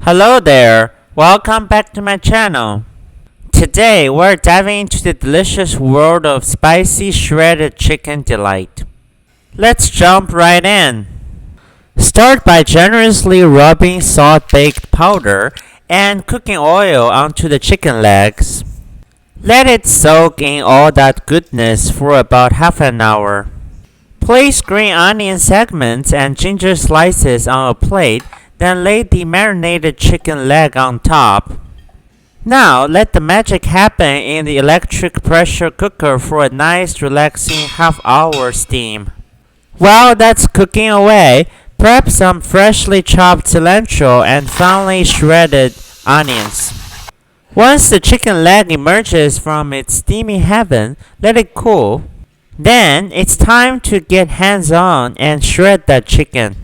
Hello there, welcome back to my channel. Today we're diving into the delicious world of spicy shredded chicken delight. Let's jump right in. Start by generously rubbing salt baked powder and cooking oil onto the chicken legs. Let it soak in all that goodness for about half an hour. Place green onion segments and ginger slices on a plate, then lay the marinated chicken leg on top. Now let the magic happen in the electric pressure cooker for a nice relaxing half-hour steam. While that's cooking away, prep some freshly chopped cilantro and finely shredded onions. Once the chicken leg emerges from its steamy heaven, let it cool. Then it's time to get hands-on and shred that chicken.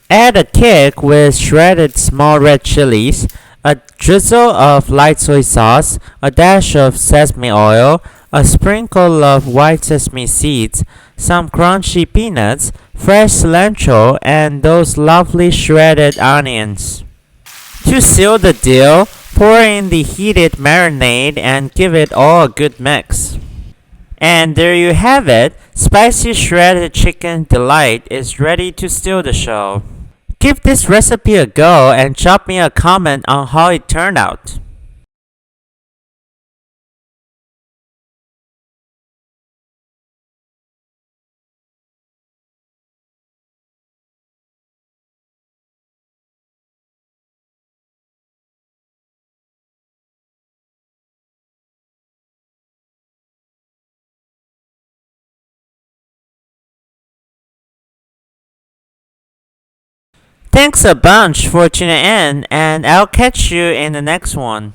Add a kick with shredded small red chilies, a drizzle of light soy sauce, a dash of sesame oil, a sprinkle of white sesame seeds, some crunchy peanuts, fresh cilantro, and those lovely shredded onions. To seal the deal, pour in the heated marinade and give it all a good mix. And there you have it, spicy shredded chicken delight is ready to steal the show. Give this recipe a go and drop me a comment on how it turned out. Thanks a bunch for tuning in, and I'll catch you in the next one.